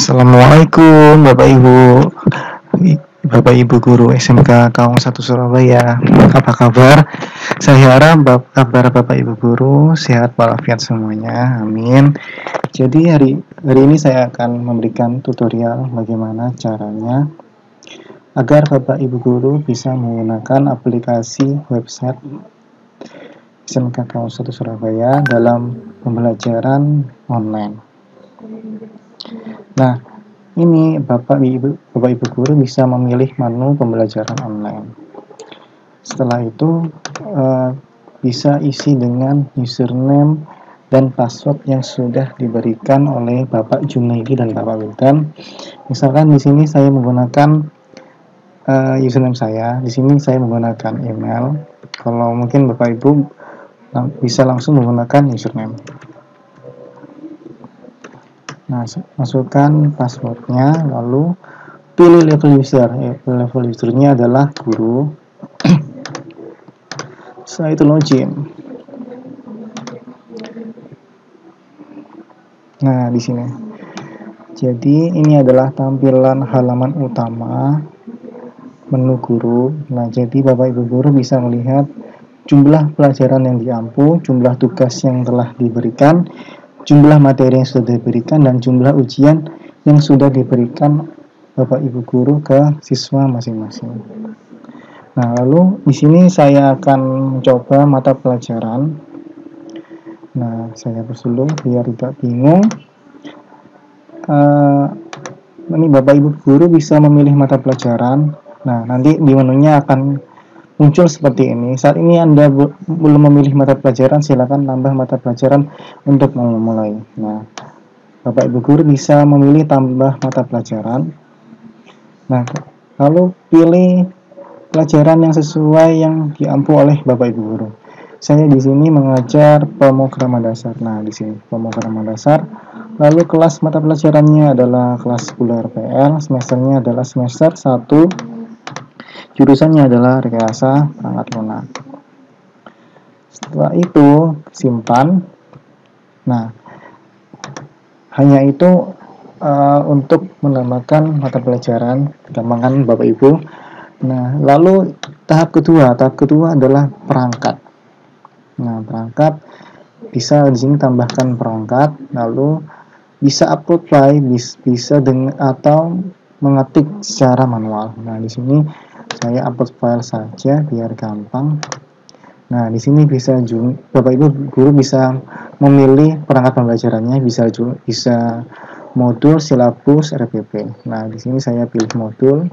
Assalamualaikum Bapak Ibu guru SMK Kaung 1 Surabaya. Apa kabar? Saya harap kabar Bapak Ibu guru sehat walafiat semuanya. Amin. Jadi hari ini saya akan memberikan tutorial bagaimana caranya agar Bapak Ibu guru bisa menggunakan aplikasi website SMK Kaung 1 Surabaya dalam pembelajaran online. Nah, ini Bapak Ibu guru bisa memilih menu pembelajaran online. Setelah itu bisa isi dengan username dan password yang sudah diberikan oleh Bapak Junaidi dan Bapak Wildan. Misalkan di sini saya menggunakan username saya, di sini saya menggunakan email. Kalau mungkin Bapak Ibu bisa langsung menggunakan username. Nah, masukkan passwordnya, lalu pilih level user. Level usernya adalah guru. Setelah itu login. Nah, di sini. Jadi ini adalah tampilan halaman utama menu guru. Nah, jadi Bapak Ibu guru bisa melihat jumlah pelajaran yang diampu, jumlah tugas yang telah diberikan, jumlah materi yang sudah diberikan, dan jumlah ujian yang sudah diberikan Bapak Ibu guru ke siswa masing-masing. Nah, lalu di sini saya akan mencoba mata pelajaran. Nah, saya hapus dulu biar tidak bingung. Ini Bapak Ibu guru bisa memilih mata pelajaran. Nah, nanti di menunya akan muncul seperti ini. Saat ini Anda belum memilih mata pelajaran, silakan tambah mata pelajaran untuk memulai. Nah, Bapak Ibu guru bisa memilih tambah mata pelajaran. Nah, lalu pilih pelajaran yang sesuai yang diampu oleh Bapak Ibu guru. Saya di sini mengajar pemrograman dasar. Nah, di sini pemrograman dasar. Lalu kelas mata pelajarannya adalah kelas 10 RPL, semesternya adalah semester 1. Jurusannya adalah rekayasa perangkat lunak. Setelah itu simpan. Nah, hanya itu untuk menambahkan mata pelajaran, gampangkan Bapak Ibu. Nah, lalu tahap kedua adalah perangkat. Nah, perangkat bisa di sini tambahkan perangkat, lalu bisa upload file, bisa atau mengetik secara manual. Nah, di sini saya upload file saja biar gampang. Nah, di sini bisa Bapak Ibu guru bisa memilih perangkat pembelajarannya, bisa modul, silabus, RPP. Nah, di sini saya pilih modul.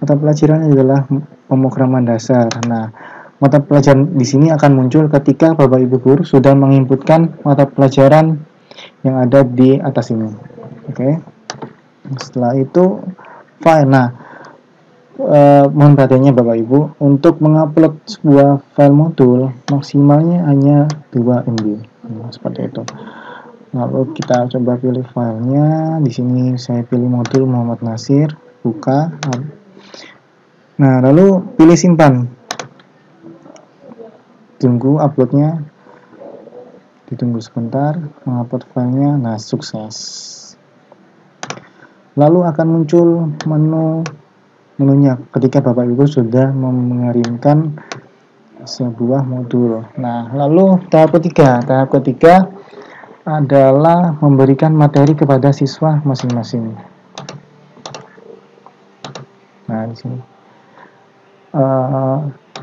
Mata pelajaran adalah pemrograman dasar. Nah, mata pelajaran di sini akan muncul ketika Bapak Ibu guru sudah menginputkan mata pelajaran yang ada di atas ini. Oke. Setelah itu file. Nah, mohon perhatiannya Bapak Ibu, untuk mengupload sebuah file modul maksimalnya hanya 2 MB. Nah, seperti itu. Lalu kita coba pilih filenya. Di sini saya pilih modul Muhammad Nasir, buka. Nah, lalu pilih simpan. Tunggu uploadnya. Ditunggu sebentar, mengupload filenya. Nah, sukses. Lalu akan muncul menunya ketika Bapak Ibu sudah mengirimkan sebuah modul. Nah, lalu tahap ketiga adalah memberikan materi kepada siswa masing-masing. Nah, di sini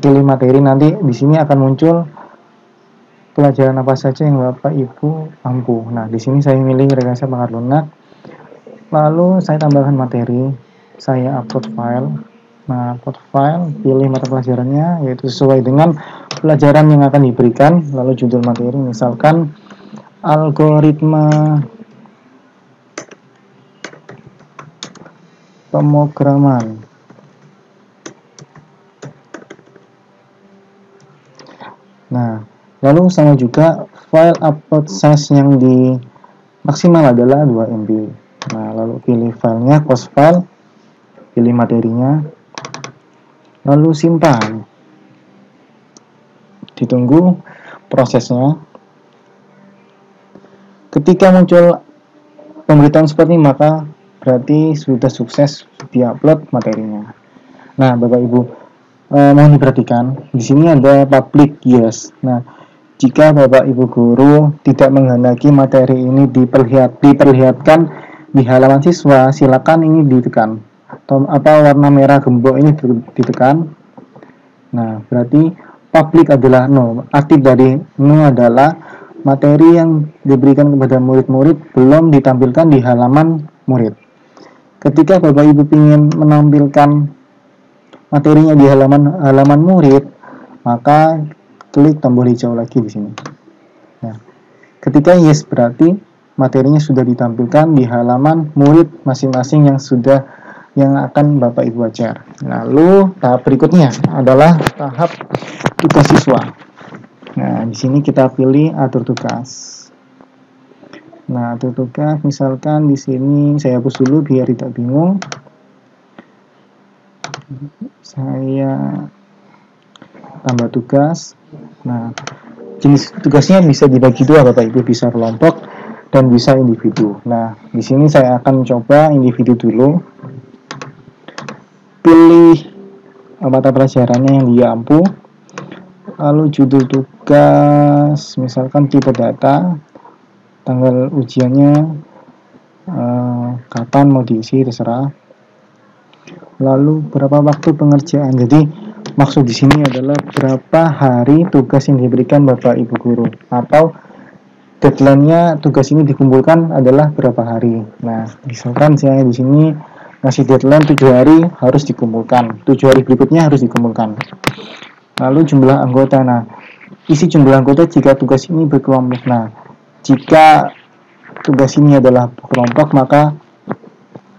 pilih materi, nanti di sini akan muncul pelajaran apa saja yang Bapak Ibu ampu. Nah, di sini saya milih rekayasa perangkat lunak. Lalu saya tambahkan materi, saya upload file. Nah, upload file, pilih mata pelajarannya, yaitu sesuai dengan pelajaran yang akan diberikan. Lalu judul materi, misalkan algoritma pemrograman. Nah, lalu sama juga file upload size yang di maksimal adalah 2 MB. Nah, lalu pilih filenya, close file, pilih materinya, lalu simpan. Ditunggu prosesnya. Ketika muncul pemberitahuan seperti ini, maka berarti sudah sukses diupload materinya. Nah, Bapak Ibu, mohon diperhatikan, di sini ada public yes. Nah, jika Bapak Ibu guru tidak menghendaki materi ini diperlihatkan di halaman siswa, silakan ini ditekan. Atau warna merah gembok ini ditekan. Nah, berarti public adalah no. Aktif dari no adalah materi yang diberikan kepada murid-murid belum ditampilkan di halaman murid. Ketika Bapak Ibu ingin menampilkan materinya di halaman murid, maka klik tombol hijau lagi di sini. Nah, ketika yes berarti materinya sudah ditampilkan di halaman murid masing-masing yang akan Bapak Ibu ajar. Lalu tahap berikutnya adalah tahap tugas siswa. Nah, di sini kita pilih atur tugas. Nah, atur tugas misalkan di sini saya hapus dulu biar tidak bingung. Saya tambah tugas. Nah, jenis tugasnya bisa dibagi dua Bapak Ibu, bisa kelompok dan bisa individu. Nah, di sini saya akan coba individu dulu. Pilih mata pelajarannya yang dia ampuh. Lalu judul tugas, misalkan tipe data, tanggal ujiannya, kapan mau diisi terserah. Lalu berapa waktu pengerjaan. Jadi maksud di sini adalah berapa hari tugas yang diberikan Bapak Ibu guru, atau deadline-nya tugas ini dikumpulkan adalah berapa hari. Nah, misalkan saya di sini ngasih deadline 7 hari harus dikumpulkan, 7 hari berikutnya harus dikumpulkan. Lalu jumlah anggota. Nah, isi jumlah anggota jika tugas ini berkelompok. Nah, jika tugas ini adalah kelompok, maka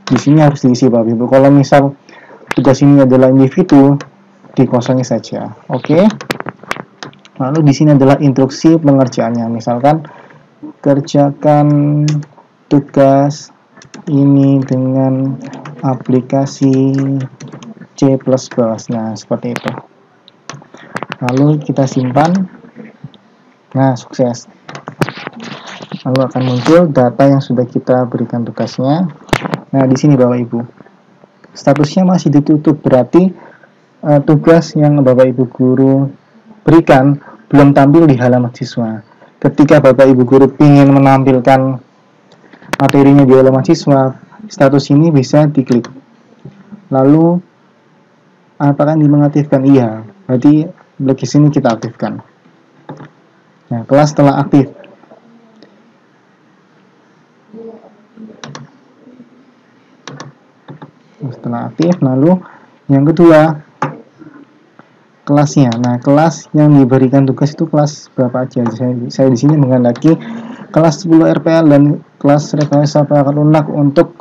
di sini harus diisi Bapak Ibu. Kalau misal tugas ini adalah individu, dikosongi saja. Oke. Lalu di sini adalah instruksi pengerjaannya. Misalkan kerjakan tugas ini dengan aplikasi C++. Nah, seperti itu. Lalu kita simpan. Nah, sukses. Lalu akan muncul data yang sudah kita berikan tugasnya. Nah, di sini Bapak Ibu, statusnya masih ditutup, berarti tugas yang Bapak Ibu guru berikan belum tampil di halaman siswa. Ketika Bapak Ibu guru ingin menampilkan materinya di halaman siswa, status ini bisa diklik. Lalu apakah ini mengaktifkan? Iya, berarti di sini kita aktifkan. Nah, kelas telah aktif. Setelah aktif, lalu yang kedua, kelasnya. Nah, kelas yang diberikan tugas itu kelas berapa aja? Saya di sini menghendaki kelas 10 RPL dan kelas rekayasa perangkat lunak untuk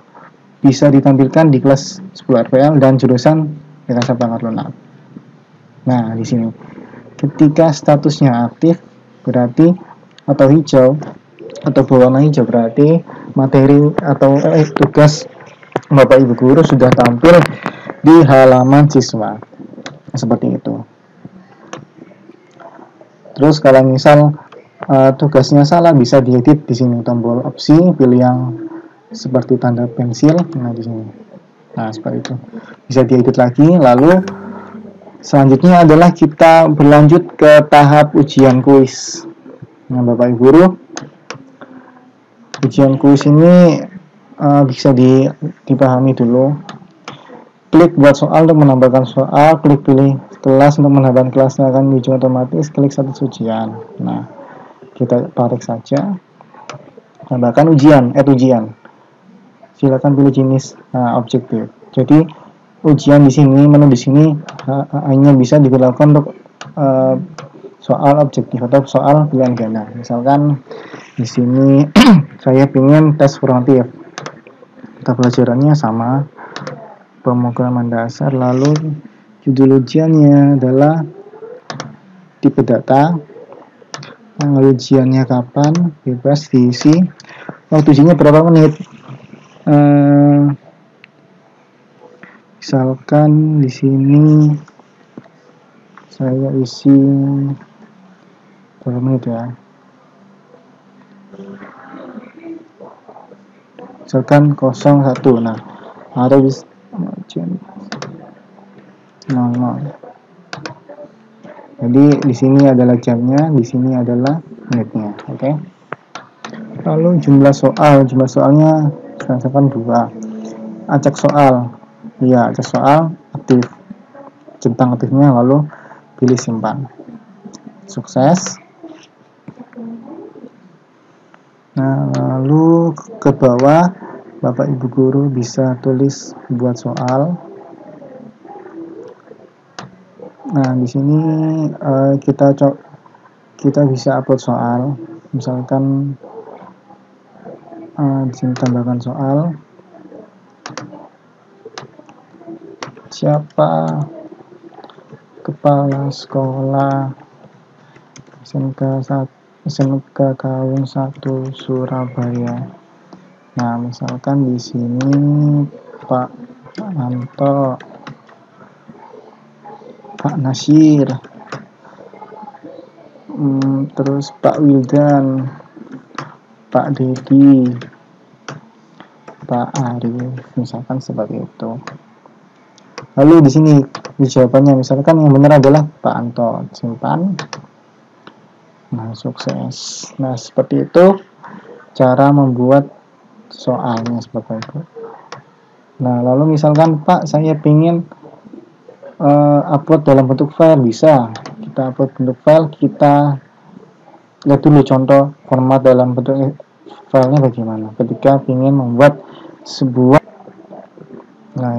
bisa ditampilkan di kelas 10 RPL dan jurusan rekayasa perangkat lunak. Nah, di sini ketika statusnya aktif berarti atau hijau atau berwarna hijau berarti materi atau tugas Bapak Ibu guru sudah tampil di halaman siswa. Seperti itu. Terus kalau misal tugasnya salah, bisa diedit di sini, tombol opsi, pilih yang seperti tanda pensil. Nah, di sini. Nah, seperti itu. Bisa diedit lagi. Lalu selanjutnya adalah kita berlanjut ke tahap ujian kuis. Nah, Bapak Ibu guru, ujian kuis ini bisa dipahami dulu. Klik buat soal untuk menambahkan soal, klik pilih kelas untuk menambahkan kelasnya akan diuji otomatis, klik status ujian. Nah, kita tarik saja. Tambahkan ujian, ujian. Silakan pilih jenis objektif. Jadi ujian di sini, menu di sini hanya bisa diberlakukan untuk soal objektif atau soal pilihan ganda. Misalkan di sini saya ingin tes formatif. Mata pelajarannya sama, pemrograman dasar, lalu judul ujiannya adalah tipe data, tanggal ujiannya kapan, bebas diisi, waktu ujiannya berapa menit. Misalkan di sini saya isi berapa menit ya. misalkan 01. Nah, harus 00. Jadi di sini adalah jamnya, di sini adalah menitnya. Oke. Lalu jumlah soalnya misalkan 2. Acak soal. Iya, acak soal aktif. Centang aktifnya lalu pilih simpan. Sukses. Nah, lalu ke bawah Bapak Ibu guru bisa tulis buat soal. Nah, di sini kita bisa upload soal. Misalkan di sini tambahkan soal. Siapa kepala sekolah SMK Kaung 1 Surabaya? Nah, misalkan di sini Pak Anto, Pak Nasir, terus Pak Wildan, Pak Dedi, Pak Arif, misalkan seperti itu. Lalu di sini di jawabannya misalkan yang benar adalah Pak Anto. Simpan. Nah, sukses. Nah, seperti itu cara membuat soalnya seperti itu. Nah, lalu misalkan Pak, saya ingin upload dalam bentuk file, bisa. Kita upload bentuk file, kita lihat dulu contoh format dalam bentuk filenya bagaimana. Ketika ingin membuat sebuah, nah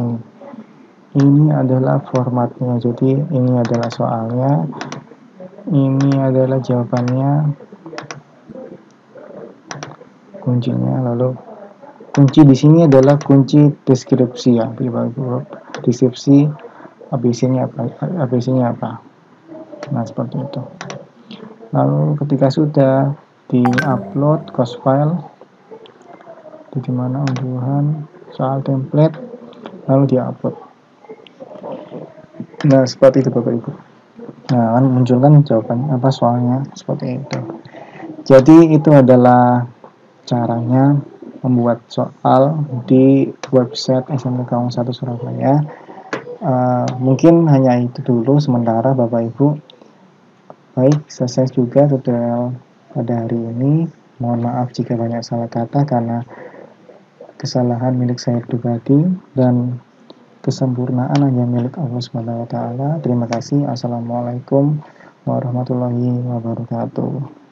ini adalah formatnya. Jadi ini adalah soalnya, ini adalah jawabannya, kuncinya. Lalu kunci di sini adalah kunci deskripsi ya, deskripsi ABC-nya apa. Nah, seperti itu. Lalu ketika sudah di-upload course file, di mana unduhan soal template, lalu di-upload. Nah, seperti itu Bapak Ibu. Nah, akan munculkan jawabannya apa soalnya seperti itu. Jadi itu adalah caranya membuat soal di website SMK Kaung 1 Surabaya. Mungkin hanya itu dulu sementara Bapak Ibu. Baik, selesai juga tutorial pada hari ini. Mohon maaf jika banyak salah kata karena kesalahan milik saya pribadi dan kesempurnaan hanya milik Allah Subhanahu wa taala. Terima kasih. Assalamualaikum warahmatullahi wabarakatuh.